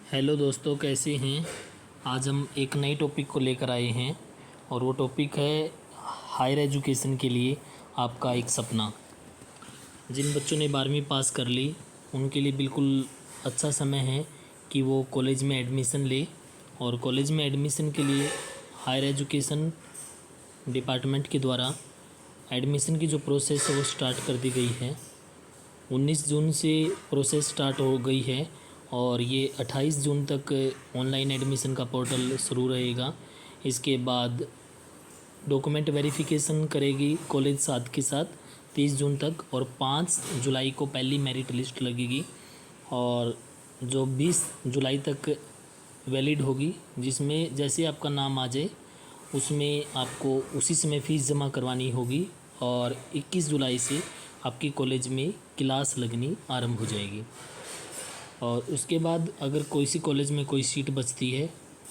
Hello दोस्तों, कैसे हैं। आज हम एक नई टॉपिक को लेकर आए हैं और वो टॉपिक है हायर एजुकेशन के लिए आपका एक सपना। जिन बच्चों ने 12वीं पास कर ली उनके लिए बिल्कुल अच्छा समय है कि वो कॉलेज में एडमिशन ले। और कॉलेज में एडमिशन के लिए हायर एजुकेशन डिपार्टमेंट के द्वारा एडमिशन की जो प्रोसेस है वो स्टार्ट कर दी गई है। 19 जून से प्रोसेस स्टार्ट हो गई है और ये 28 जून तक ऑनलाइन एडमिशन का पोर्टल शुरू रहेगा। इसके बाद डॉक्यूमेंट वेरिफिकेशन करेगी कॉलेज साथ के साथ 30 जून तक, और 5 जुलाई को पहली मेरिट लिस्ट लगेगी और जो 20 जुलाई तक वैलिड होगी, जिसमें जैसे आपका नाम आ जाए उसमें आपको उसी समय फ़ीस जमा करवानी होगी और 21 जुलाई से आपकी कॉलेज में क्लास लगनी आरंभ हो जाएगी। और उसके बाद अगर कोई सी कॉलेज में कोई सीट बचती है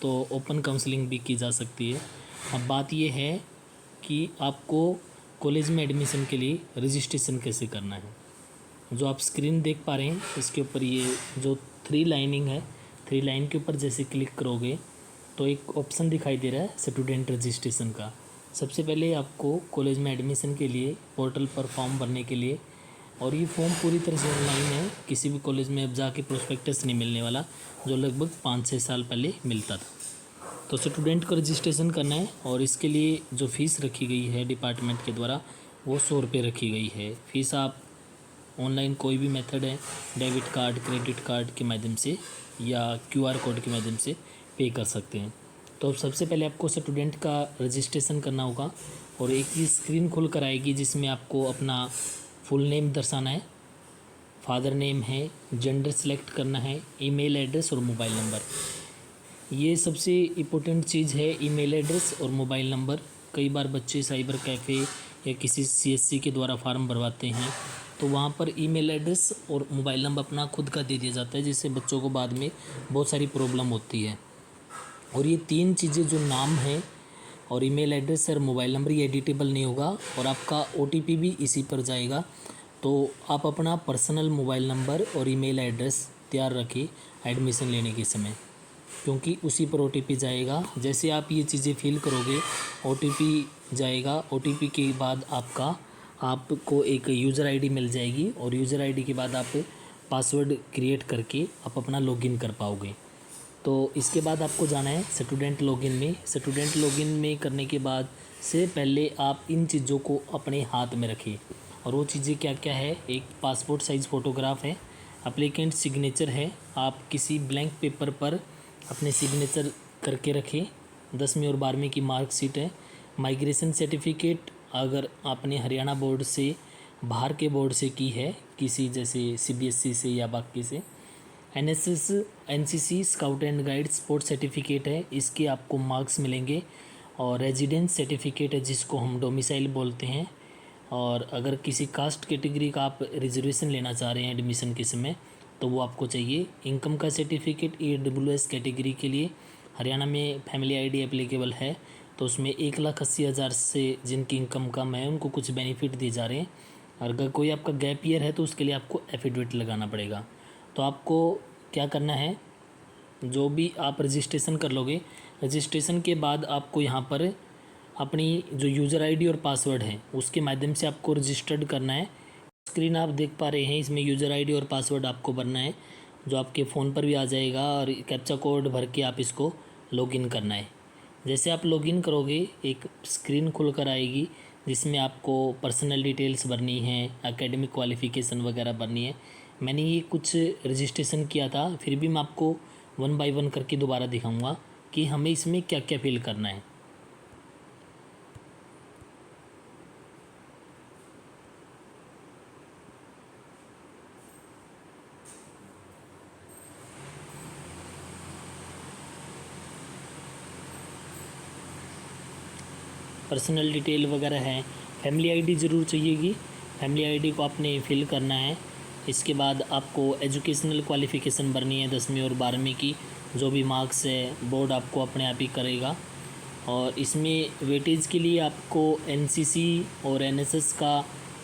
तो ओपन काउंसलिंग भी की जा सकती है। अब बात यह है कि आपको कॉलेज में एडमिशन के लिए रजिस्ट्रेशन कैसे करना है। जो आप स्क्रीन देख पा रहे हैं इसके ऊपर ये जो 3 लाइनिंग है, 3 लाइन के ऊपर जैसे क्लिक करोगे तो एक ऑप्शन दिखाई दे रहा है स्टूडेंट रजिस्ट्रेशन का। सबसे पहले आपको कॉलेज में एडमिशन के लिए पोर्टल पर फॉर्म भरने के लिए, और ये फॉर्म पूरी तरह से ऑनलाइन है, किसी भी कॉलेज में अब जाके प्रोस्पेक्टस नहीं मिलने वाला जो लगभग 5-6 साल पहले मिलता था। तो स्टूडेंट को रजिस्ट्रेशन करना है और इसके लिए जो फ़ीस रखी गई है डिपार्टमेंट के द्वारा वो 100 रुपये रखी गई है। फ़ीस आप ऑनलाइन कोई भी मेथड है, डेबिट कार्ड, क्रेडिट कार्ड के माध्यम से या QR कोड के माध्यम से पे कर सकते हैं। तो सबसे पहले आपको स्टूडेंट का रजिस्ट्रेशन करना होगा और एक ही स्क्रीन खुल कर आएगी जिसमें आपको अपना फुल नेम दर्शाना है, फादर नेम है, जेंडर सेलेक्ट करना है, ईमेल एड्रेस और मोबाइल नंबर। ये सबसे इम्पोर्टेंट चीज़ है, ईमेल एड्रेस और मोबाइल नंबर। कई बार बच्चे साइबर कैफ़े या किसी CSC के द्वारा फार्म भरवाते हैं तो वहाँ पर ईमेल एड्रेस और मोबाइल नंबर अपना खुद का दे दिया जाता है, जिससे बच्चों को बाद में बहुत सारी प्रॉब्लम होती है। और ये 3 चीज़ें जो नाम है और ईमेल एड्रेस और मोबाइल नंबर ये एडिटेबल नहीं होगा और आपका OTP भी इसी पर जाएगा। तो आप अपना पर्सनल मोबाइल नंबर और ईमेल एड्रेस तैयार रखें एडमिशन लेने के समय, क्योंकि उसी पर OTP जाएगा। जैसे आप ये चीज़ें फिल करोगे OTP जाएगा। OTP के बाद आपको एक यूज़र ID मिल जाएगी और यूज़र ID के बाद आप पासवर्ड क्रिएट करके आप अपना लॉगिन कर पाओगे। तो इसके बाद आपको जाना है स्टूडेंट लॉगिन में। स्टूडेंट लॉगिन में करने के बाद से पहले आप इन चीज़ों को अपने हाथ में रखें, और वो चीज़ें क्या क्या है। एक पासपोर्ट साइज़ फ़ोटोग्राफ है, एप्लीकेंट सिग्नेचर है, आप किसी ब्लैंक पेपर पर अपने सिग्नेचर करके रखें। 10वीं और 12वीं की मार्कशीट है, माइग्रेशन सर्टिफिकेट अगर आपने हरियाणा बोर्ड से बाहर के बोर्ड से की है, किसी जैसे CBSE से या बाकी से, NSS NCC scout and guide sports certificate है, इसके आपको मार्क्स मिलेंगे। और रेजिडेंस सर्टिफिकेट है जिसको हम डोमिसाइल बोलते हैं। और अगर किसी कास्ट कैटेगरी का आप रिजर्वेशन लेना चाह रहे हैं एडमिशन के समय तो वो आपको चाहिए। इनकम का सर्टिफिकेट EWS कैटेगरी के लिए हरियाणा में फैमिली ID एप्लीकेबल है, तो उसमें 1,80,000 से जिनकी इनकम कम है उनको कुछ बेनिफिट दिए जा रहे हैं। और अगर कोई आपका गैप ईयर है तो उसके लिए आपको एफिडेविट लगाना पड़ेगा। तो आपको क्या करना है, जो भी आप रजिस्ट्रेशन कर लोगे, रजिस्ट्रेशन के बाद आपको यहाँ पर अपनी जो यूज़र ID और पासवर्ड है उसके माध्यम से आपको रजिस्टर्ड करना है। स्क्रीन आप देख पा रहे हैं, इसमें यूज़र ID और पासवर्ड आपको भरना है जो आपके फ़ोन पर भी आ जाएगा, और कैप्चा कोड भर के आप इसको लॉगिन करना है। जैसे आप लॉगिन करोगे एक स्क्रीन खुल कर आएगी जिसमें आपको पर्सनल डिटेल्स भरनी है, एकेडमिक क्वालिफ़िकेशन वगैरह भरनी है। मैंने ये कुछ रजिस्ट्रेशन किया था, फिर भी मैं आपको 1 बाय 1 करके दोबारा दिखाऊंगा कि हमें इसमें क्या क्या फिल करना है। पर्सनल डिटेल वगैरह है, फैमिली ID ज़रूर चाहिएगी, फैमिली ID को आपने फिल करना है। इसके बाद आपको एजुकेशनल क्वालिफ़िकेशन भरनी है, 10वीं और 12वीं की जो भी मार्क्स है बोर्ड आपको अपने आप ही करेगा। और इसमें वेटेज के लिए आपको NCC और NSS का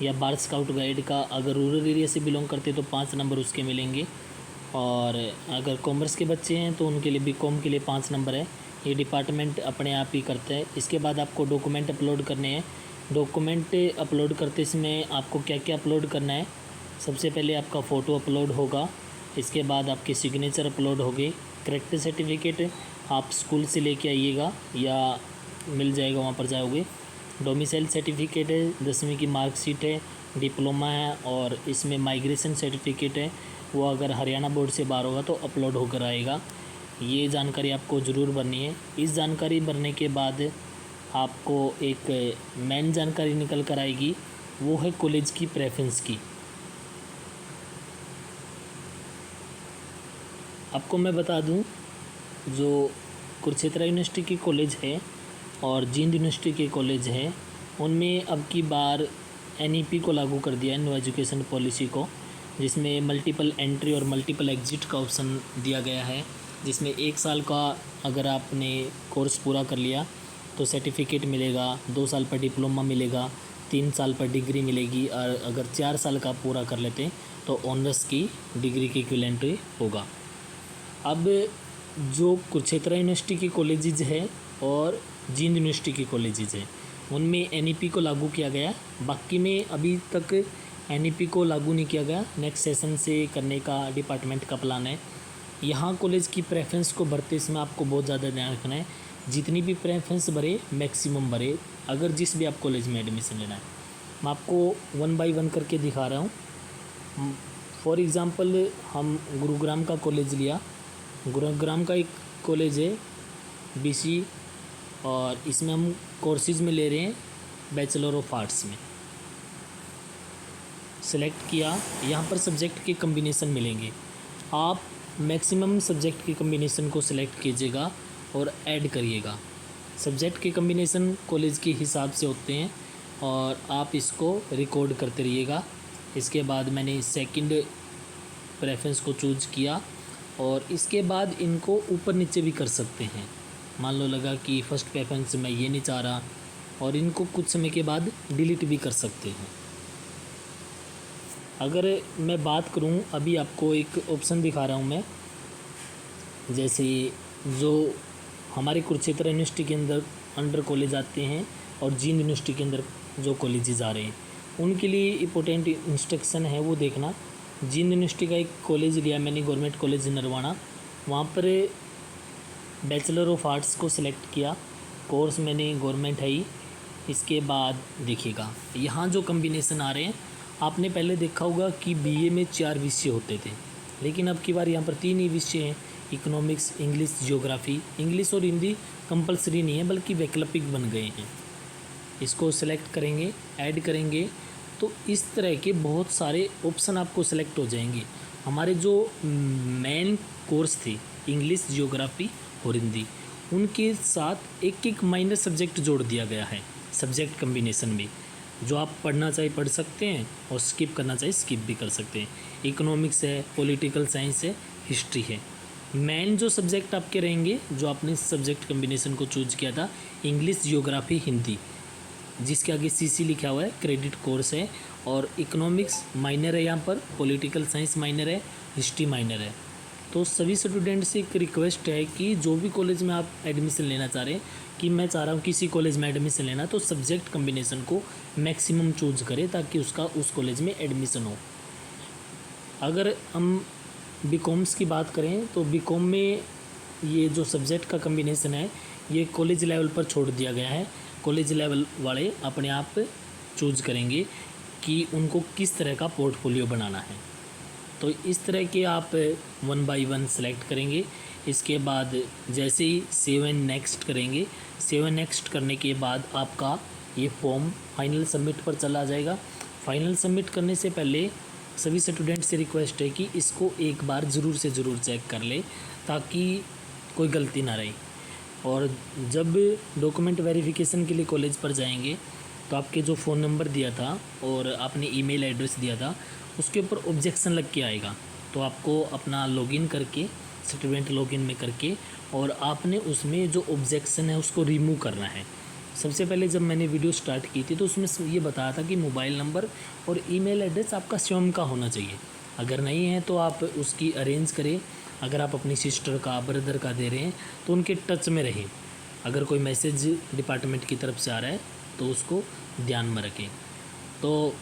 या बार स्काउट गाइड का, अगर रूरल एरिया से बिलोंग करते तो 5 नंबर उसके मिलेंगे। और अगर कॉमर्स के बच्चे हैं तो उनके लिए बीकॉम के लिए 5 नंबर है। ये डिपार्टमेंट अपने आप ही करता है। इसके बाद आपको डॉक्यूमेंट अपलोड करने हैं। डॉक्यूमेंट अपलोड करते समय आपको क्या क्या अपलोड करना है? सबसे पहले आपका फ़ोटो अपलोड होगा, इसके बाद आपके सिग्नेचर अपलोड होंगे। करेक्ट सर्टिफिकेट आप स्कूल से लेके आइएगा या मिल जाएगा, वहाँ पर जाओगे। डोमिसाइल सर्टिफिकेट है, 10वीं की मार्कशीट है, डिप्लोमा है और इसमें माइग्रेशन सर्टिफिकेट है, वो अगर हरियाणा बोर्ड से बाहर होगा तो अपलोड होकर आएगा। ये जानकारी आपको ज़रूर भरनी है। इस जानकारी भरने के बाद आपको एक मेन जानकारी निकल कर आएगी, वो है कॉलेज की प्रेफरेंस की। आपको मैं बता दूं, जो कुरुक्षेत्र यूनिवर्सिटी की कॉलेज है और जींद यूनिवर्सिटी के कॉलेज हैं, उनमें अब की बार एनईपी को लागू कर दिया है, न्यू एजुकेशन पॉलिसी को, जिसमें मल्टीपल एंट्री और मल्टीपल एग्जिट का ऑप्शन दिया गया है। जिसमें 1 साल का अगर आपने कोर्स पूरा कर लिया तो सर्टिफिकेट मिलेगा, 2 साल पर डिप्लोमा मिलेगा, 3 साल पर डिग्री मिलेगी और अगर 4 साल का पूरा कर लेते हैं तो ऑनर्स की डिग्री के इक्विवेलेंट होगा। अब जो कुरुक्षेत्र यूनिवर्सिटी की कॉलेजेज है और जींद यूनिवर्सिटी की कॉलेजेज है, उनमें एनईपी को लागू किया गया। बाकी में अभी तक एनईपी को लागू नहीं किया गया, नेक्स्ट सेशन से करने का डिपार्टमेंट का प्लान है। यहाँ कॉलेज की प्रेफरेंस को भरते समय आपको बहुत ज़्यादा ध्यान रखना है, जितनी भी प्रेफरेंस भरे मैक्सिमम भरे, अगर जिस भी आप कॉलेज में एडमिशन लेना है। मैं आपको 1 बाय 1 करके दिखा रहा हूँ। फॉर एग्ज़ाम्पल हम गुरुग्राम का कॉलेज लिया। गुरुग्राम का एक कॉलेज है बीसी, और इसमें हम कोर्सेज में ले रहे हैं बैचलर ऑफ आर्ट्स में। सेलेक्ट किया, यहाँ पर सब्जेक्ट के कम्बिनेशन मिलेंगे। आप मैक्सिमम सब्जेक्ट के कम्बिनेशन को सिलेक्ट कीजिएगा और ऐड करिएगा। सब्जेक्ट के कम्बिनेशन कॉलेज के हिसाब से होते हैं और आप इसको रिकॉर्ड करते रहिएगा। इसके बाद मैंने सेकंड प्रेफरेंस को चूज किया और इसके बाद इनको ऊपर नीचे भी कर सकते हैं। मान लो लगा कि फ़र्स्ट प्रेफरेंस मैं ये नहीं चाह रहा, और इनको कुछ समय के बाद डिलीट भी कर सकते हैं। अगर मैं बात करूं, अभी आपको एक ऑप्शन दिखा रहा हूं मैं, जैसे जो हमारे कुरुक्षेत्र यूनिवर्सिटी के अंडर कॉलेज आते हैं और जींद यूनिवर्सिटी के अंदर जो कॉलेजेस आ रहे हैं, उनके लिए इम्पोर्टेंट इंस्ट्रक्शन है वो देखना। जींद यूनिवर्सिटी का एक कॉलेज लिया मैंने, गवर्नमेंट कॉलेज नरवाना, वहाँ पर बैचलर ऑफ आर्ट्स को सिलेक्ट किया, कोर्स मैंने गवर्नमेंट है ही। इसके बाद देखिएगा यहाँ जो कम्बिनेशन आ रहे हैं, आपने पहले देखा होगा कि बीए में 4 विषय होते थे, लेकिन अब की बार यहाँ पर 3 ही विषय हैं, इकोनॉमिक्स, इंग्लिश, जियोग्राफी। इंग्लिश और हिंदी कंपलसरी नहीं है बल्कि वैकल्पिक बन गए हैं। इसको सेलेक्ट करेंगे, ऐड करेंगे, तो इस तरह के बहुत सारे ऑप्शन आपको सेलेक्ट हो जाएंगे। हमारे जो मेन कोर्स थे इंग्लिश, जियोग्राफी और हिंदी, उनके साथ एक एक माइनर सब्जेक्ट जोड़ दिया गया है सब्जेक्ट कम्बिनेशन में। जो आप पढ़ना चाहे पढ़ सकते हैं और स्किप करना चाहे स्किप भी कर सकते हैं। इकोनॉमिक्स है, पॉलिटिकल साइंस है, हिस्ट्री है। मेन जो सब्जेक्ट आपके रहेंगे, जो आपने सब्जेक्ट कम्बिनेशन को चूज किया था, इंग्लिश, जियोग्राफी, हिंदी, जिसके आगे सीसी लिखा हुआ है, क्रेडिट कोर्स है, और इकोनॉमिक्स माइनर है, यहाँ पर पॉलिटिकल साइंस माइनर है, हिस्ट्री माइनर है। तो सभी स्टूडेंट से एक रिक्वेस्ट है कि जो भी कॉलेज में आप एडमिशन लेना चाह रहे हैं, कि मैं चाह रहा हूँ किसी कॉलेज में एडमिशन लेना, तो सब्जेक्ट कम्बिनेशन को मैक्सिमम चूज करें ताकि उसका उस कॉलेज में एडमिशन हो। अगर हम बीकॉम्स की बात करें तो बीकॉम में ये जो सब्जेक्ट का कम्बिनेशन है, ये कॉलेज लेवल पर छोड़ दिया गया है। कॉलेज लेवल वाले अपने आप चूज करेंगे कि उनको किस तरह का पोर्टफोलियो बनाना है। तो इस तरह के आप 1 बाय 1 सेलेक्ट करेंगे। इसके बाद जैसे ही सेव एंड नेक्स्ट करेंगे, सेव एंड नेक्स्ट करने के बाद आपका ये फॉर्म फाइनल सबमिट पर चला जाएगा। फाइनल सबमिट करने से पहले सभी स्टूडेंट से रिक्वेस्ट है कि इसको एक बार ज़रूर से ज़रूर चेक कर ले ताकि कोई गलती ना रहे। और जब डॉक्यूमेंट वेरिफिकेशन के लिए कॉलेज पर जाएंगे तो आपके जो फ़ोन नंबर दिया था और आपने ईमेल एड्रेस दिया था, उसके ऊपर ऑब्जेक्शन लग के आएगा। तो आपको अपना लॉगिन करके, स्टूडेंट लॉगिन में करके, और आपने उसमें जो ऑब्जेक्शन है उसको रिमूव करना है। सबसे पहले जब मैंने वीडियो स्टार्ट की थी तो उसमें ये बताया था कि मोबाइल नंबर और ईमेल एड्रेस आपका स्वयं का होना चाहिए। अगर नहीं है तो आप उसकी अरेंज करें। अगर आप अपनी सिस्टर का, ब्रदर का दे रहे हैं तो उनके टच में रहें। अगर कोई मैसेज डिपार्टमेंट की तरफ से आ रहा है तो उसको ध्यान में रखें। तो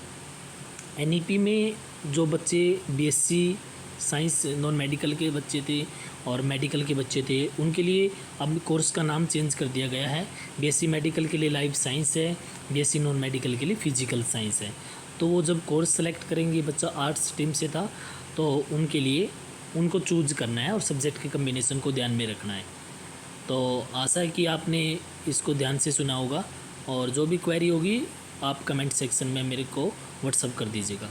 एनईपी में जो बच्चे बीएससी साइंस नॉन मेडिकल के बच्चे थे और मेडिकल के बच्चे थे, उनके लिए अब कोर्स का नाम चेंज कर दिया गया है। बीएससी मेडिकल के लिए लाइफ साइंस है, बीएससी नॉन मेडिकल के लिए फिजिकल साइंस है। तो वो जब कोर्स सेलेक्ट करेंगे, बच्चा आर्ट्स स्ट्रीम से था तो उनके लिए उनको चूज करना है और सब्जेक्ट के कम्बिनेशन को ध्यान में रखना है। तो आशा है कि आपने इसको ध्यान से सुना होगा, और जो भी क्वेरी होगी आप कमेंट सेक्शन में मेरे को व्हाट्सअप कर दीजिएगा।